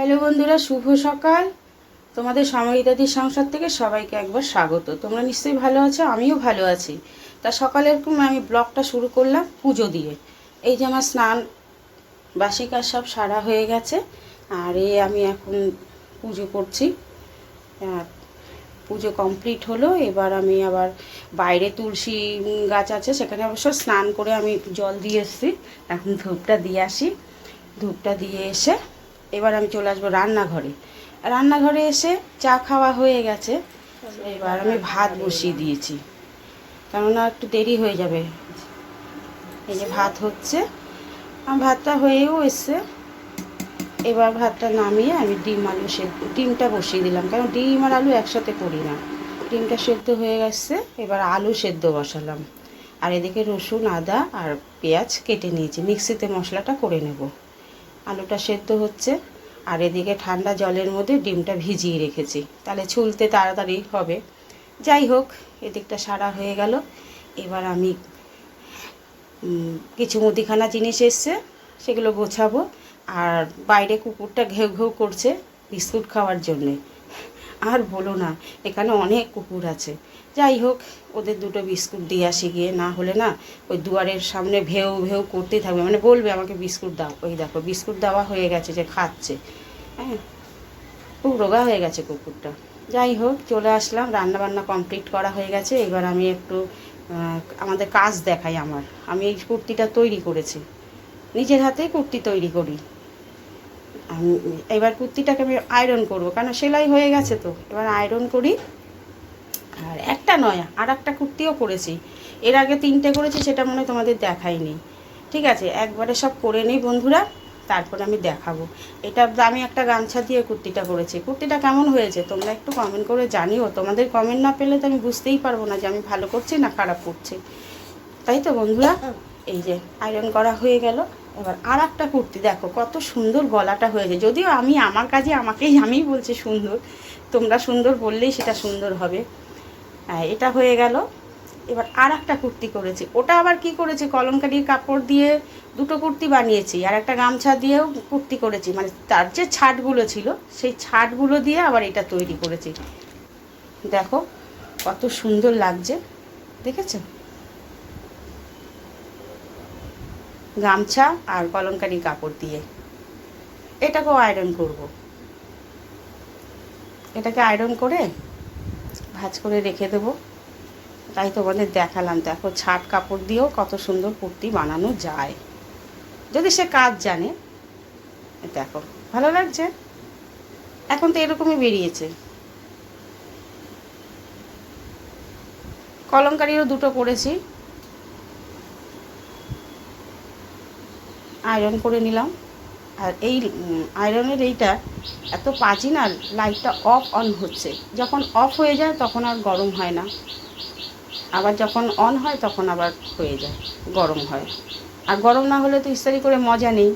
Hello বন্ধুরা, শুভ সকাল। তোমাদের সমরিতাদির সংসার থেকে সবাইকে একবার স্বাগত। তোমরা নিশ্চয়ই ভালো আছো, আমিও ভালো আছি। তা সকালের আমি ব্লগটা শুরু করলাম পুজো দিয়ে। এই যে আমার স্নান বাসি কাজ সব সারা হয়ে গেছে, আর আমি এখন পুজো করছি। পুজো কমপ্লিট হলো। এবার আমি আবার বাইরে তুলসী গাছ আছে, সেখানে অবশ্য স্নান করে আমি জল দিয়ে এসেছি। এখন ধূপটা দিয়ে আসি। ধূপটা দিয়ে এসে এবার আমি চলে আসবো রান্নাঘরে। রান্নাঘরে এসে চা খাওয়া হয়ে গেছে। এবার আমি ভাত বসিয়ে দিয়েছি, কেননা একটু দেরি হয়ে যাবে। এই যে ভাত হচ্ছে, ভাতটা হয়েও এসছে। এবার ভাতটা নামিয়ে আমি ডিমটা বসিয়ে দিলাম, কারণ ডিম আর আলু একসাথে করি না। ডিমটা সেদ্ধ হয়ে গেছে, এবার আলু সেদ্ধ বসালাম। আর এদিকে রসুন, আদা আর পেঁয়াজ কেটে নিয়েছি, মিক্সিতে মশলাটা করে নেব। আলুটা সেদ্ধ হচ্ছে, আর এদিকে ঠান্ডা জলের মধ্যে ডিমটা ভিজিয়ে রেখেছি, তাহলে ছুলতে তাড়াতাড়ি হবে। যাই হোক, এদিকটা সারা হয়ে গেল। এবার আমি কিছু মুদিখানা জিনিস এসছে, সেগুলো গোছাবো। আর বাইরে কুকুরটা ঘেউ ঘেউ করছে বিস্কুট খাওয়ার জন্যে। আর বলো না, এখানে অনেক কুকুর আছে। যাই হোক, ওদের দুটো বিস্কুট দিয়ে আসি গিয়ে, না হলে না ওই দুয়ারের সামনে ভেউ ভেউ করতেই থাকবে, মানে বলবে আমাকে বিস্কুট দাও। ওই দেখো বিস্কুট দেওয়া হয়ে গেছে, যে খাচ্ছে। হ্যাঁ, খুব রোগা হয়ে গেছে কুকুরটা। যাই হোক, চলে আসলাম, রান্নাবান্না কমপ্লিট করা হয়ে গেছে। এবার আমি একটু আমাদের কাজ দেখাই। আমি এই কুর্তিটা তৈরি করেছি, নিজের হাতেই কুর্তি তৈরি করি। এবার কুর্তিটাকে আমি আয়রন করবো, কারণ সেলাই হয়ে গেছে, তো এবার আয়রন করি। আর একটা নয়, আর একটা কুর্তিও করেছি। এর আগে 3টে করেছি, সেটা মনে হয় তোমাদের দেখাইনি। ঠিক আছে, একবারে সব করে নিই বন্ধুরা, তারপর আমি দেখাবো। এটা আমি একটা গামছা দিয়ে কুর্তিটা করেছি। কুর্তিটা কেমন হয়েছে তোমরা একটু কমেন্ট করে জানিও। তোমাদের কমেন্ট না পেলে তো আমি বুঝতেই পারবো না যে আমি ভালো করছি না খারাপ করছি, তাই তো বন্ধুরা। এই যে আয়রন করা হয়ে গেল। এবার আর একটা কুর্তি দেখো কত সুন্দর গলাটা হয়েছে। যদিও আমার কাজে আমিই বলছি সুন্দর, তোমরা সুন্দর বললেই সেটা সুন্দর হবে। এটা হয়ে গেল। এবার আর একটা কুর্তি করেছি, ওটা আবার কি করেছি, কলমকারির কাপড় দিয়ে দুটো কুর্তি বানিয়েছি, আর একটা গামছা দিয়েও কুর্তি করেছি। মানে তার যে ছাটগুলো ছিল, সেই ছাটগুলো দিয়ে আবার এটা তৈরি করেছি। দেখো কত সুন্দর লাগছে, দেখেছো? গামছা আর কলমকারি কাপড় দিয়ে এটাকেও আয়রন করব। এটাকে আয়রন করে ভাঁজ করে রেখে দেবো, তাই তোমাদের দেখালাম। দেখো ছাট কাপড় দিয়েও কত সুন্দর কুর্তি বানানো যায়, যদি সে কাজ জানে। দেখো ভালো লাগছে। এখন তো এরকমই বেরিয়েছে। কলমকারিরও দুটো করেছি, আয়রন করে নিলাম। আর এই আয়রনের এইটা এত পাজি না, লাইটটা অফ অন হচ্ছে। যখন অফ হয়ে যায় তখন আর গরম হয় না, আবার যখন অন হয় তখন আবার হয়ে যায়, গরম হয়। আর গরম না হলে তো ইস্ত্রি করে মজা নেই।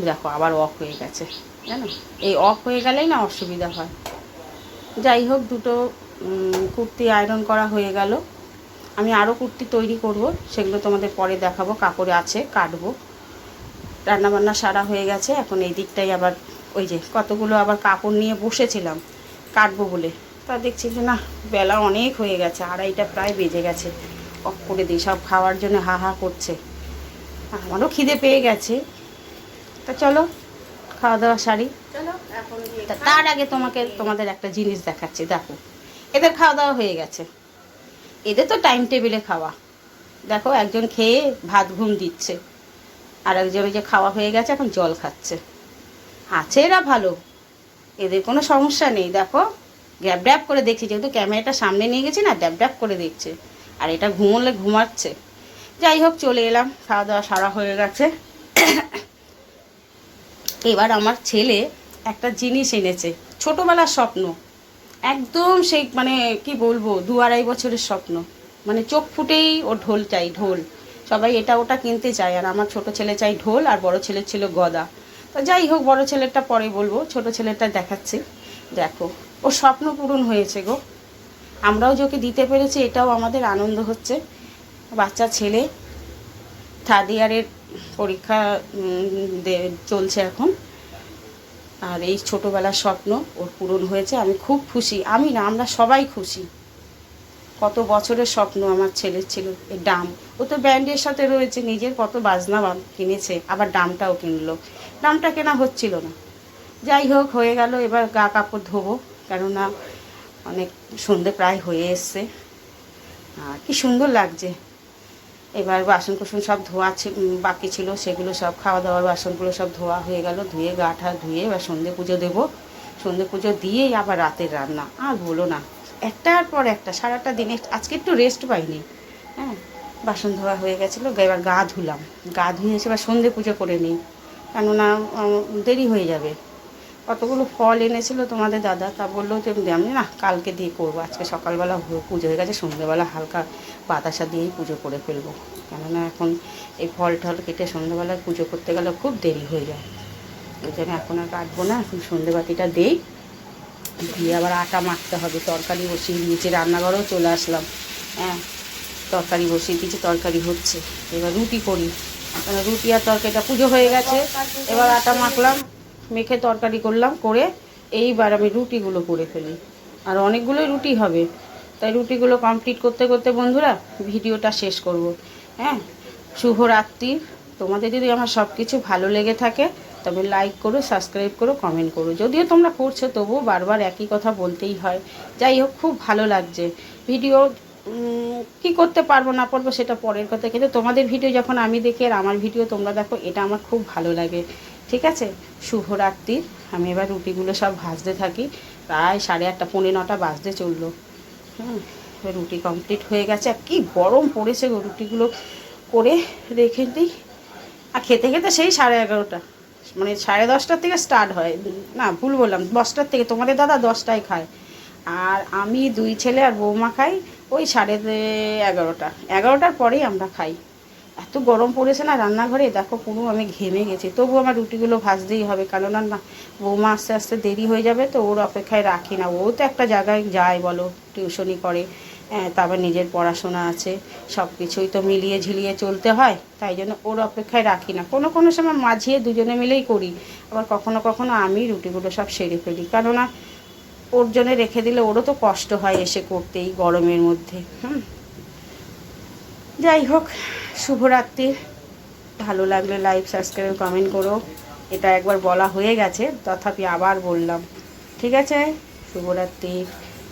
দেখো আবার অফ হয়ে গেছে, জানো, এই অফ হয়ে গেলেই না অসুবিধা হয়। যাই হোক, দুটো কুর্তি আয়রন করা হয়ে গেল। আমি আরও কুর্তি তৈরি করব, সেগুলো তোমাদের পরে দেখাবো। কাপড়ে আছে, কাটবো। রান্নাবান্না সারা হয়ে গেছে। এখন এই দিকটাই আবার ওই যে কতগুলো আবার কাপড় নিয়ে বসেছিলাম কাটবো বলে, তা দেখছি যে না, বেলা অনেক হয়ে গেছে, 2:30টা প্রায় বেজে গেছে। অফ করে দিই, সব খাওয়ার জন্য হা হা করছে। আমারও খিদে পেয়ে গেছে। তা চলো খাওয়া দাওয়া সারি। তার আগে তোমাদের একটা জিনিস দেখাচ্ছি। দেখো এদের খাওয়া দাওয়া হয়ে গেছে, এদের তো টাইম টেবিলে খাওয়া। দেখো একজন খেয়ে ভাত ঘুম দিচ্ছে, আর একজন যে খাওয়া হয়ে গেছে এখন জল খাচ্ছে। আছে এরা ভালো, এদের কোনো সমস্যা নেই। দেখো ড্যাব ড্যাব করে দেখছি, যেহেতু ক্যামেরাটা সামনে নিয়ে গেছি না, ড্যাব ড্যাব করে দেখছে। আর এটা ঘুমোলে ঘুমাচ্ছে। যাই হোক, চলে এলাম, খাওয়া দাওয়া সারা হয়ে গেছে। এবার আমার ছেলে একটা জিনিস এনেছে, ছোটোবেলার স্বপ্ন, একদম সেই মানে কি বলবো, 2-2.5 বছরের স্বপ্ন। মানে চোখ ফুটেই ও ঢোল চাই, ঢোল। সবাই এটা ওটা কিনতে চায়, আর আমার ছোট ছেলে চাই ঢোল, আর বড় ছেলের ছিল গদা। তো যাই হোক, বড় ছেলেরটা পরে বলবো, ছোট ছেলেরটা দেখাচ্ছি। দেখো ও স্বপ্ন পূরণ হয়েছে গো। আমরাও যে ওকে দিতে পেরেছি, এটাও আমাদের আনন্দ হচ্ছে। বাচ্চা ছেলে, 3rd ইয়ারের পরীক্ষা চলছে এখন। আর এই ছোটোবেলার স্বপ্ন ওর পূরণ হয়েছে, আমি খুব খুশি। আমি না, আমরা সবাই খুশি। কত বছরের স্বপ্ন আমার ছেলের ছিল এই ডাম। ও তো ব্যান্ডের সাথে রয়েছে, নিজের কত বাজনা কিনেছে, আবার ডামটাও কিনলো। ডামটা কেনা হচ্ছিল না, যাই হোক হয়ে গেল। এবার গা কাপড় ধোবো, কেননা অনেক সন্ধে প্রায় হয়ে এসছে। আর কি সুন্দর লাগছে। এবার বাসন কুসন সব ধোয়া বাকি ছিল, সেগুলো সব খাওয়া দাওয়ার বাসনগুলো সব ধোয়া হয়ে গেল। ধুয়ে গা ঠা ধুয়ে এবার সন্ধে পুজো দেবো। সন্ধে পুজো দিয়েই আবার রাতের রান্না। আর বলো না, একটার পর একটা সারাটা দিনে আজকে একটু রেস্ট পাইনি। হ্যাঁ, বাসন ধোয়া হয়ে গেছিলো, এবার গা ধুলাম। গা ধুয়ে এসে এবার সন্ধে পুজো করে নিই, কেননা দেরি হয়ে যাবে। কতগুলো ফল এনেছিল তোমাদের দাদা, তা বললো যে আমি না কালকে দিয়ে করবো, আজকে সকালবেলা পুজো হয়ে গেছে, সন্ধ্যেবেলা হালকা বাতাসা দিয়েই পুজো করে ফেলবো। কেননা এখন এই ফল টল কেটে সন্ধ্যেবেলায় পুজো করতে গেলে খুব দেরি হয়ে যায়। ওই জন্য এখন আর কাটবো না, এখন সন্ধ্যেবাতিটা দিই, দিয়ে আবার আটা মাখতে হবে। তরকারি বসিয়ে দিয়েছি, রান্নাঘরেও চলে আসলাম। হ্যাঁ, তরকারি বসিয়ে দিয়েছি, তরকারি হচ্ছে। এবার রুটি করি, রুটি আর তরকারিটা পুজো হয়ে গেছে। এবার আটা মাখলাম, মেখে তরকারি করলাম, করে এইবার আমি রুটিগুলো করে ফেলি। আর অনেকগুলোই রুটি হবে, তাই রুটিগুলো কমপ্লিট করতে করতে বন্ধুরা ভিডিওটা শেষ করব। হ্যাঁ, শুভরাত্রি। তোমাদের যদি আমার সব কিছু ভালো লেগে থাকে তবে লাইক করো, সাবস্ক্রাইব করো, কমেন্ট করো। যদিও তোমরা করছো তবুও বারবার একই কথা বলতেই হয়। যাই হোক, খুব ভালো লাগছে ভিডিও। কি করতে পারবো না পারবো সেটা পরের কথা, কিন্তু তোমাদের ভিডিও যখন আমি দেখি আর আমার ভিডিও তোমরা দেখো, এটা আমার খুব ভালো লাগে। ঠিক আছে, শুভরাত্রি। আমি এবার রুটিগুলো সব ভাজতে থাকি। প্রায় 8:30 পৌনে 9টা বাজতে চললো। এবার রুটি কমপ্লিট হয়ে গেছে। আর কি গরম পড়েছে গো, রুটিগুলো করে রেখে দিই। আর খেতে খেতে সেই 11:30, মানে 10:30টার থেকে স্টার্ট হয়। না, ভুল বললাম, 10টার থেকে। তোমাদের দাদা 10টায় খায়, আর আমি 2 ছেলে আর বৌমা খাই ওই 11:30। 11টার পরেই আমরা খাই। এত গরম পড়েছে না রান্নাঘরে, দেখো পুরো আমি ঘেমে গেছি। তবু আমার রুটিগুলো ভাজতেই হবে, কেননা না বৌমা আস্তে আস্তে দেরি হয়ে যাবে, তো ওর অপেক্ষায় রাখি না। ও তো একটা জায়গায় যায় বলো, টিউশনি করে, তারপর নিজের পড়াশোনা আছে, সব কিছুই তো মিলিয়ে ঝিলিয়ে চলতে হয়। তাই জন্য ওর অপেক্ষায় রাখি না। কোনো কোনো সময় মাঝিয়ে দুজনে মিলেই করি, আবার কখনো কখনো আমি রুটিগুলো সব সেরে ফেলি, কেননা ওর জন্য রেখে দিলে ওরও তো কষ্ট হয় এসে করতেই গরমের মধ্যে। যাই হোক, শুভরাত্রি। ভালো লাগলে লাইক, সাবস্ক্রাইব, কমেন্ট করো। এটা একবার বলা হয়ে গেছে, তথাপি আবার বললাম। ঠিক আছে, শুভরাত্রি।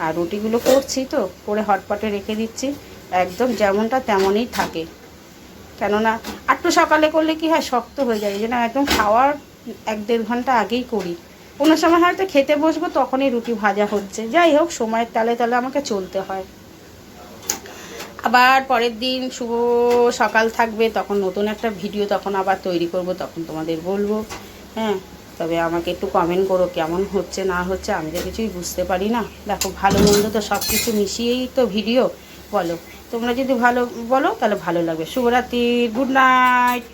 আর রুটিগুলো করছি তো, করে হটপটে রেখে দিচ্ছি, একদম যেমনটা তেমনই থাকে। কেননা একটু সকালে করলে কি হয়, শক্ত হয়ে যায়। এই জন্য একদম খাওয়ার 1-1.5 ঘন্টা আগেই করি। কোনো সময় হয়তো খেতে বসবো, তখনই রুটি ভাজা হচ্ছে। যাই হোক, সময়ের তালে তালে আমাকে চলতে হয়। আবার পরের দিন শুভ সকাল থাকবে, তখন নতুন একটা ভিডিও তখন আবার তৈরি করব, তখন তোমাদের বলবো। হ্যাঁ, তবে আমাকে একটু কমেন্ট করো কেমন হচ্ছে না হচ্ছে, আমি তো কিছুই বুঝতে পারি না। দেখো, ভালো মন্দ তো সব কিছু মিশিয়েই তো ভিডিও। বলো, তোমরা যদি ভালো বলো তাহলে ভালো লাগবে। শুভরাত্রি, গুড নাইট।